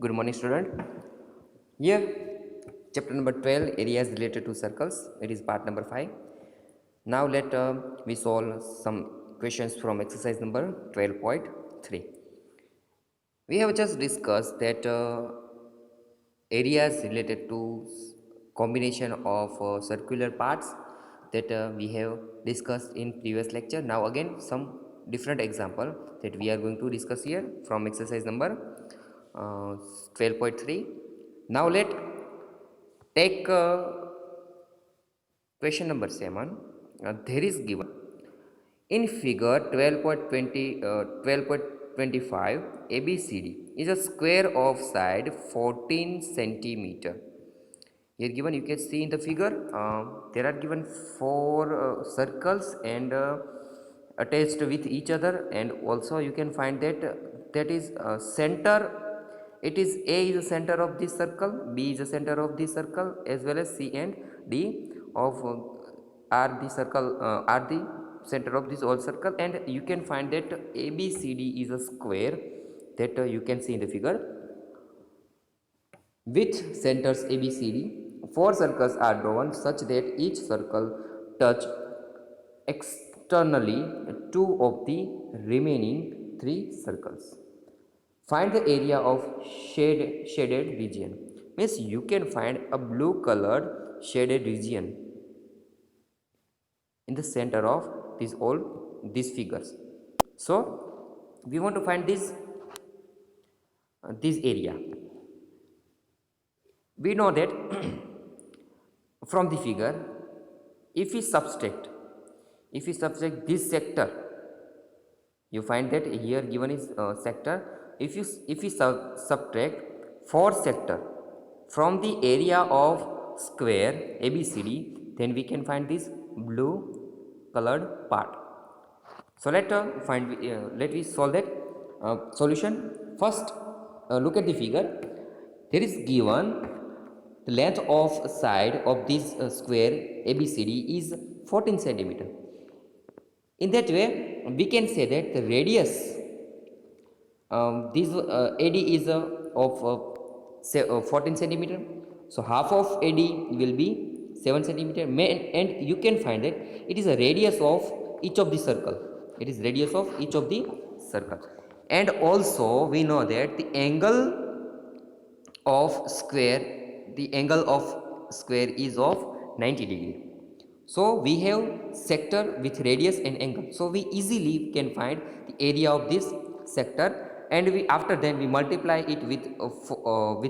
Good morning, student. Here, chapter number 12, areas related to circles. It is part number 5. Now, let we solve some questions from exercise number 12.3. We have just discussed that areas related to combination of circular parts that we have discussed in previous lecture. Now, again, some different example that we are going to discuss here from exercise number 12.3. Now let take question number 7. There is given in figure 12.20 12.25 ABCD is a square of side 14 centimeter. Here given, you can see in the figure there are given four circles and attached with each other, and also you can find that that is center. It is A is the center of this circle, B is the center of this circle, as well as C and D of are the circle are the center of this whole circle, and you can find that ABCD is a square that you can see in the figure with centers ABCD. Four circles are drawn such that each circle touch externally two of the remaining three circles. Find the area of shaded region. Means you can find a blue colored shaded region in the center of these figures. So we want to find this area. We know that from the figure, if we subtract this sector, you find that here given is sector. If we subtract 4 sector from the area of square ABCD, then we can find this blue colored part. So let we solve that solution. First, look at the figure. There is given the length of side of this square ABCD is 14 centimeter. In that way, we can say that the radius this AD is of 14 centimeter. So half of AD will be 7 centimeter, and you can find that it is a radius of each of the circle. It is radius of each of the circle, and also we know that the angle of square is of 90 degree. So we have sector with radius and angle, so we easily can find the area of this sector, and we after then we multiply it with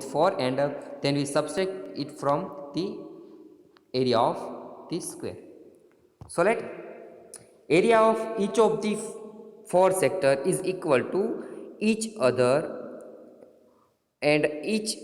4, and then we subtract it from the area of this square. So let area of each of the 4 sector is equal to each other, and is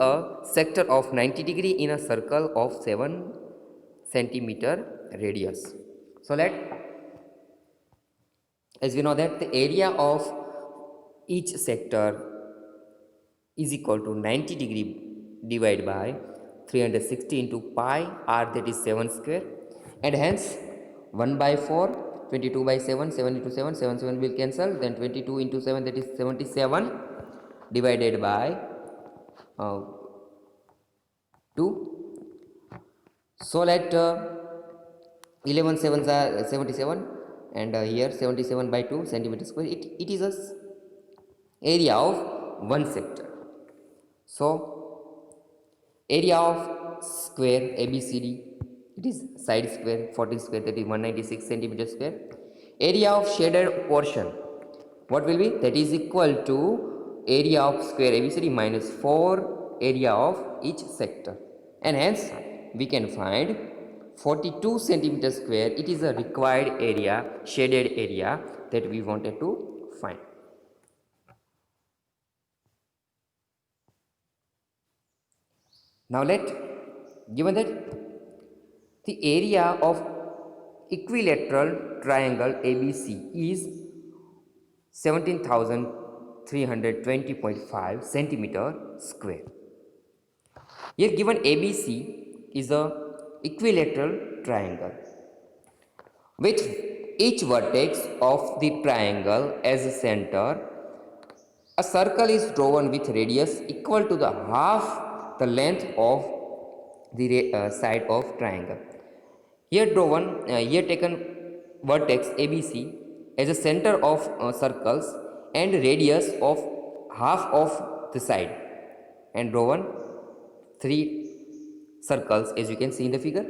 a sector of 90 degree in a circle of 7 centimeter radius. So let, as we know that the area of each sector is equal to 90 degree divided by 360 into pi r, that is 7 square, and hence 1 by 4, 22 by 7, 7 into 7, 7 will cancel, then 22 into 7, that is 77 divided by 2. So let 11 sevens are 77, and here 77 by 2 centimeter square. It is a area of one sector. So area of square ABCD, it is side square 14 square, that is 196 centimeter square. Area of shaded portion, what will be? That is equal to area of square ABCD minus 4 area of each sector, and hence we can find 42 centimeter square. It is a required area, shaded area, that we wanted to find. Now let, given that the area of equilateral triangle ABC is 17,320.5 centimeter square. Here given ABC is a equilateral triangle with each vertex of the triangle as a center A circle is drawn with radius equal to the half the length of the side of triangle. Here taken vertex ABC as a center of circles and radius of half of the side, and drawn three circles as you can see in the figure.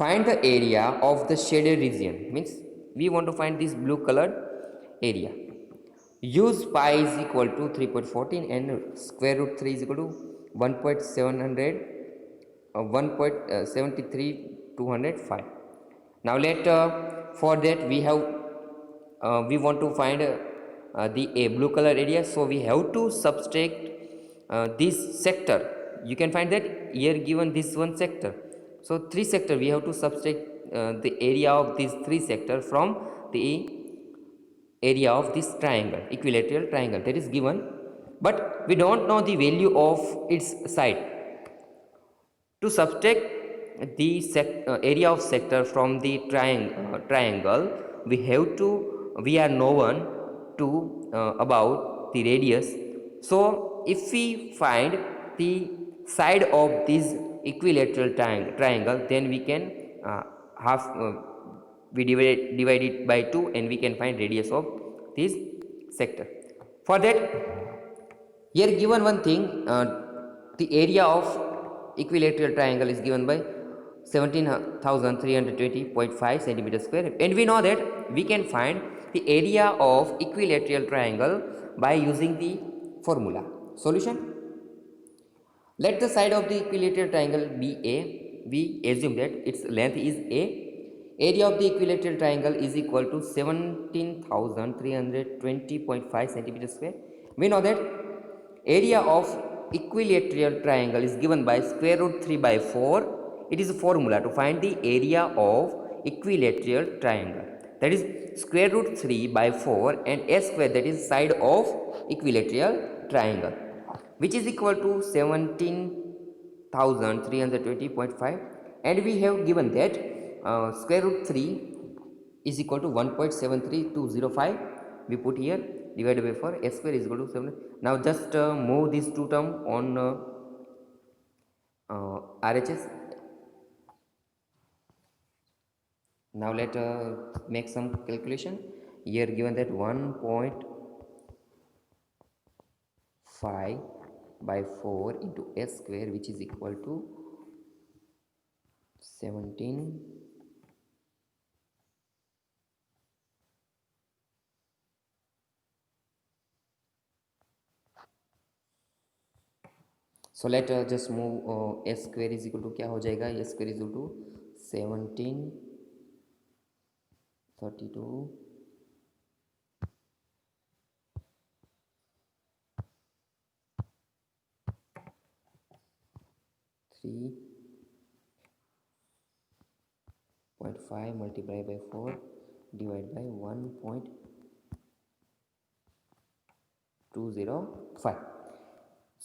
Find the area of the shaded region, means we want to find this blue colored area. Use pi is equal to 3.14 and square root 3 is equal to 1.700 1.73205. Now let for that we want to find the a blue color area, so we have to subtract this sector. You can find that here given this one sector, so three sector we have to subtract the area of these three sector from the area of this triangle, equilateral triangle, that is given, but we don't know the value of its side. To subtract the area of sector from the triangle, we are known to about the radius. So if we find the side of this equilateral triangle, then we can half we divide it by 2 and we can find radius of this sector. For that, here given one thing, the area of equilateral triangle is given by 17,320.5 centimeter square, and we know that we can find the area of equilateral triangle by using the formula. Solution: let the side of the equilateral triangle be A. We assume that its length is A. Area of the equilateral triangle is equal to 17,320.5 centimeter square. We know that area of equilateral triangle is given by square root 3 by 4. It is a formula to find the area of equilateral triangle, that is square root 3 by 4 and s square, that is side of equilateral triangle, which is equal to 17,320.5, and we have given that square root 3 is equal to 1.73205. We put here divided by 4, s square is equal to 7. Now just move these two term on RHS. Now let make some calculation. Here given that 1.5 by 4 into s square, which is equal to 17. So let just move s square is equal to क्या हो जाएगा, s square is equal to 1732 3.5 multiplied by 4 divided by 1.205.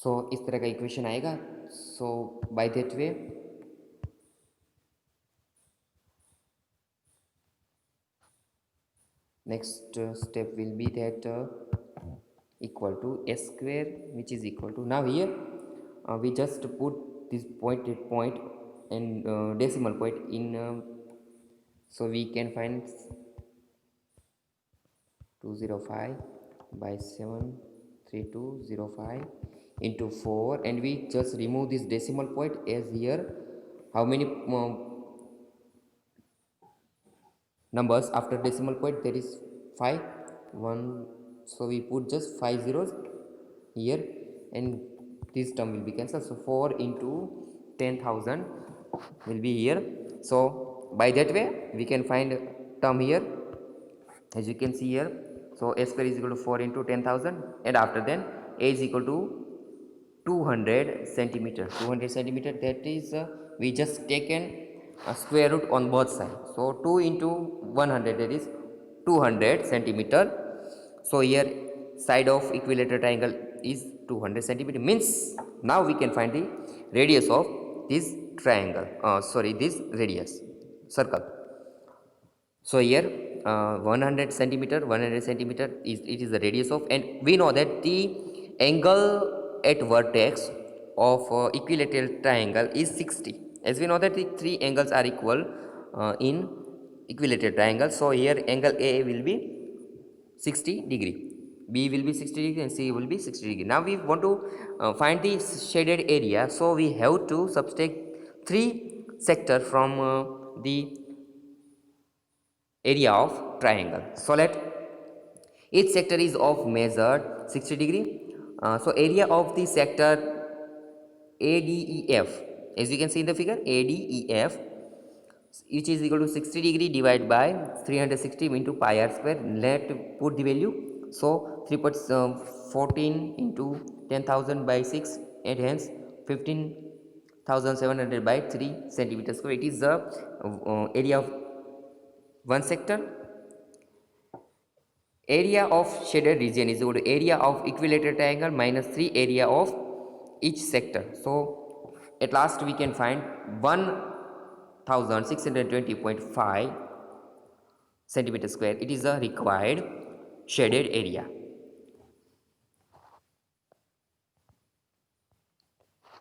सो इस तरह का equation आएगा. So by that way next step will be that equal to s square, which is equal to, now here we just put this point and decimal point in, so we can find 205 by 73205 into 4, and we just remove this decimal point, as here how many numbers after decimal point, there is 5 1, so we put just 5 zeros here and this term will be cancelled. So 4 into 10,000 will be here. So by that way we can find term here, as you can see here. So s square is equal to 4 into 10,000, and after then a is equal to 200 centimeter. 200 centimeter, that is we just taken a square root on both sides. So 2 into 100, that is 200 centimeter. So here side of equilateral triangle is 200 centimeter, means now we can find the radius of this triangle, this radius circle. So here 100 centimeter. 100 centimeter is it is the radius of, and we know that the angle at vertex of equilateral triangle is 60. As we know that the three angles are equal in equilateral triangle. So here angle A will be 60 degree, B will be 60 degree, and C will be 60 degree. Now we want to find the shaded area, so we have to subtract three sector from the area of triangle. So let each sector is of measured 60 degree. So area of the sector ADEF, as you can see in the figure, ADEF, which is equal to 60 degree divided by 360 into pi r square. Let put the value. So 3.14 into 10,000 by 6, and hence 15,700 by 3 centimeters square. It is the area of one sector. Area of shaded region is equal to area of equilateral triangle minus 3 area of each sector. So at last we can find 1620.5 centimeter square. It is the required shaded area.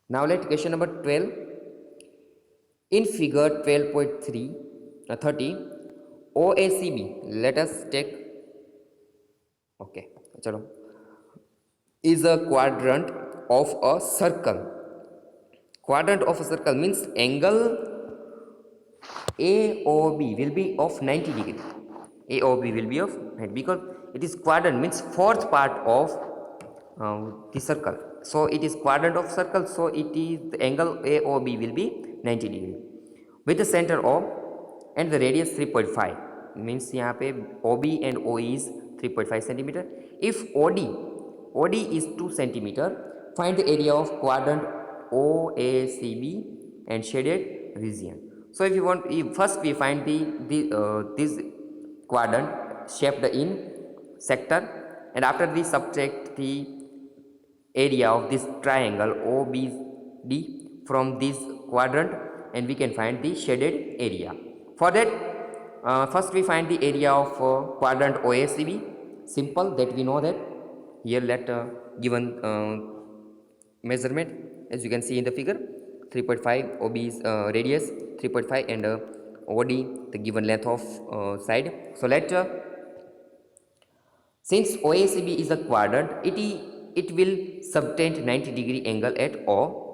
Now let question number 12. In figure 12.3 30 OACB, let us take, okay, chalo, is a quadrant of a circle. Quadrant of a circle means angle AOB will be of 90 degree. AOB will be of 90, because it is quadrant means fourth part of the circle. So it is quadrant of circle, so it is the angle AOB will be 90 degree with the center O and the radius 3.5, means यहाँ पे OB and OE is 3.5 centimeter. If OD is 2 centimeter, find the area of quadrant OACB and shaded region. So if you want, first we find this quadrant shaped in sector, and after we subtract the area of this triangle OBD from this quadrant, and we can find the shaded area. For that, first we find the area of quadrant OACB. Simple, that we know that. Here let given measurement, as you can see in the figure, 3.5 OB is radius 3.5, and OD the given length of side. So let since OACB is a quadrant, it will subtend 90 degree angle at O.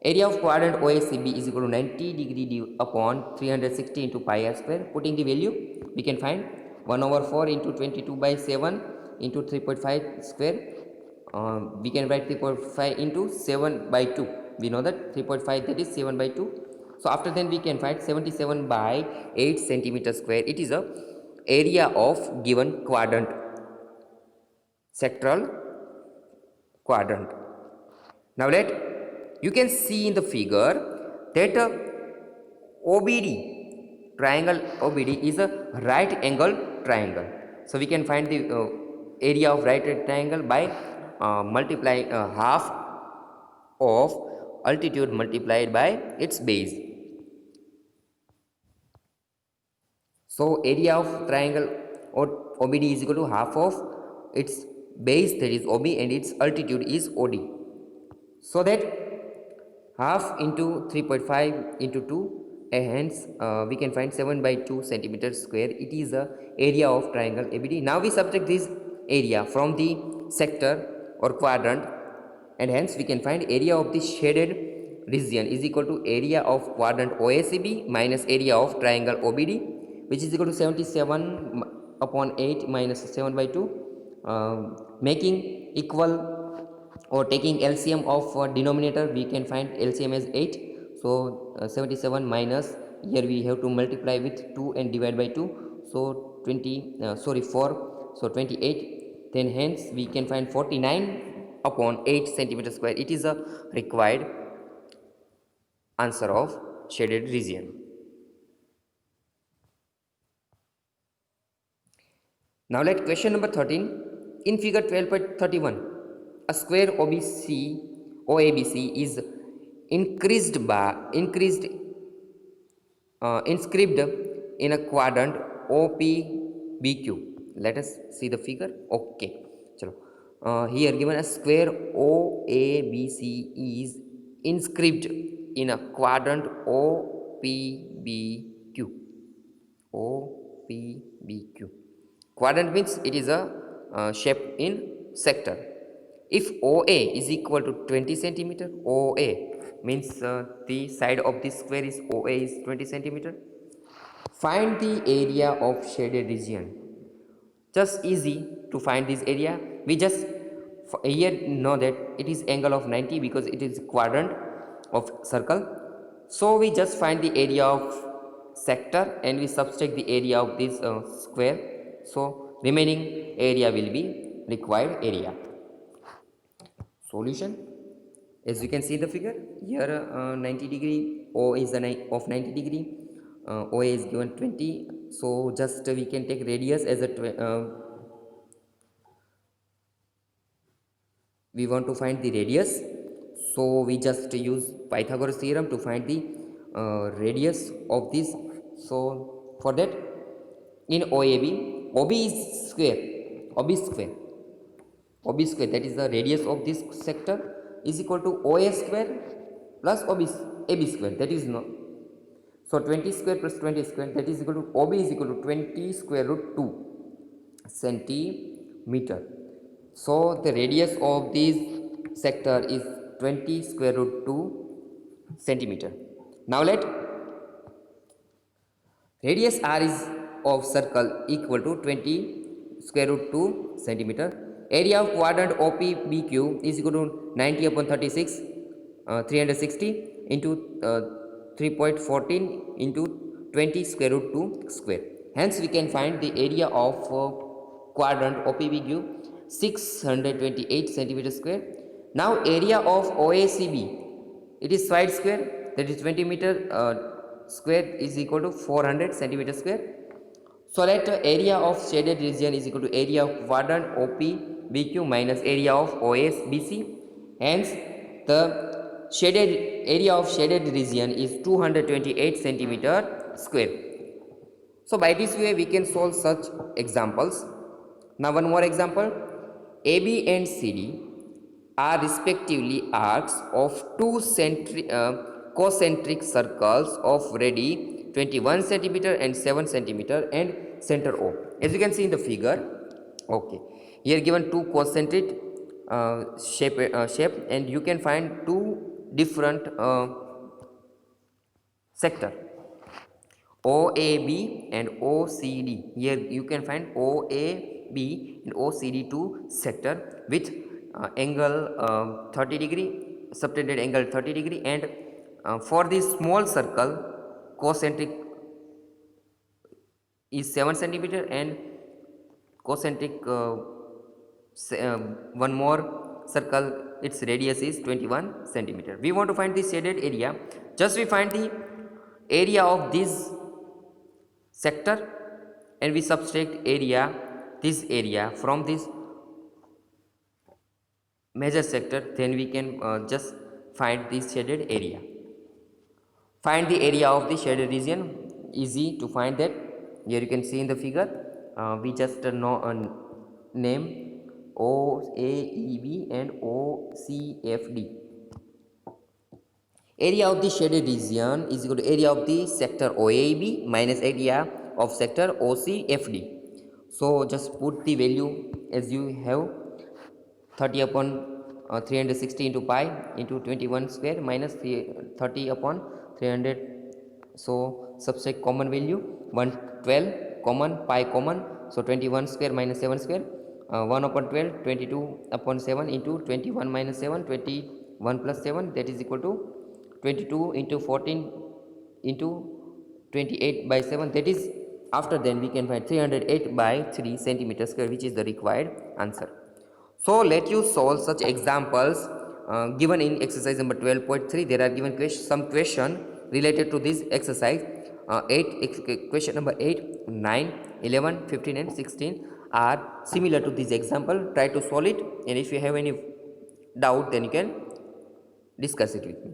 Area of quadrant OACB is equal to 90 degree upon 360 into pi r square. Putting the value, we can find 1 over 4 into 22 by 7 into 3.5 square. We can write 3.5 into 7 by 2. We know that 3.5, that is 7 by 2. So after then we can find 77 by 8 centimeter square. It is a area of given quadrant, sectoral quadrant. Now you can see in the figure that OBD, triangle OBD is a right angle triangle. So we can find the area of right triangle by multiply half of altitude multiplied by its base. So area of triangle OBD is equal to half of its base, that is OB, and its altitude is OD. So that half into 3.5 into 2, and hence we can find 7 by 2 centimeters square. It is the area of triangle ABD. Now we subtract this area from the sector or quadrant, and hence we can find area of the shaded region is equal to area of quadrant OACB minus area of triangle OBD, which is equal to 77 upon 8 minus 7 by 2, making equal, or taking LCM of denominator, we can find LCM as 8. So 77 minus, here we have to multiply with 2 and divide by 2. So 4, so 28. Then hence we can find 49 upon 8 centimeter square. It is a required answer of shaded region. Now let question number 13. In figure 12.31, a square OABC is inscribed in a quadrant OP BQ. Let us see the figure. Okay, chalo. Here given a square OABC is inscribed in a quadrant OPBQ. OPBQ. Quadrant means it is a shape in sector. If OA is equal to 20 centimeter, OA means the side of this square is OA is 20 centimeter. Find the area of shaded region. Just easy to find this area. We just here know that it is angle of 90 because it is quadrant of circle. So we just find the area of sector and we subtract the area of this square. So remaining area will be required area. Solution, as you can see the figure here, 90 degree O is of 90 degree, OA is given 20. So just we can take radius as a we want to find the radius, so we just use Pythagoras theorem to find the radius of this. So for that, in OAB, OB is square, OB square, OB square, that is the radius of this sector, is equal to OA square plus AB square, that is no. So 20 square plus 20 square, that is equal to OB is equal to 20 square root 2 centimeter. So the radius of this sector is 20 square root 2 centimeter. Now let radius R is of circle equal to 20 square root 2 centimeter. Area of quadrant OPBQ is equal to 90 upon 36, 360 into 3.14 into 20 square root 2 square. Hence we can find the area of quadrant OPBQ 628 centimeter square. Now area of OACB, it is side square, that is 20 meter square is equal to 400 centimeter square. So let area of shaded region is equal to area of quadrant OPBQ minus area of OSBC. Hence the shaded area of shaded region is 228 centimeter square. So by this way we can solve such examples. Now one more example. AB and CD are respectively arcs of two concentric circles of radii 21 centimeter and 7 centimeter and center O. As you can see in the figure, okay, here given two concentric shape and you can find two different sector, OAB and OCD. Here you can find OAB and OCD two sector with angle 30 degree, subtended angle 30 degree, and for this small circle concentric is 7 centimeter and concentric one more circle, its radius is 21 centimeter. We want to find the shaded area. Just we find the area of this sector and we subtract area, this area from this major sector, then we can just find the shaded area. Find the area of the shaded region, easy to find that. Here you can see in the figure, we just name OAEB and OCFD. Area of the shaded region is equal to area of the sector OAB minus area of sector OCFD. So just put the value as you have, 30 upon 360 into pi into 21 square minus 30 upon 300. So subtract common value, 112 common, pi common, so 21 square minus 7 square, 1 upon 12, 22 upon 7 into 21 minus 7, 21 plus 7, that is equal to 22 into 14 into 28 by 7, that is, after then we can find 308 by 3 centimeter square, which is the required answer. So let you solve such examples given in exercise number 12.3. There are given some question related to this exercise. Question number 8, 9, 11, 15 and 16 are similar to this example. Try to solve it, and if you have any doubt then you can discuss it with me.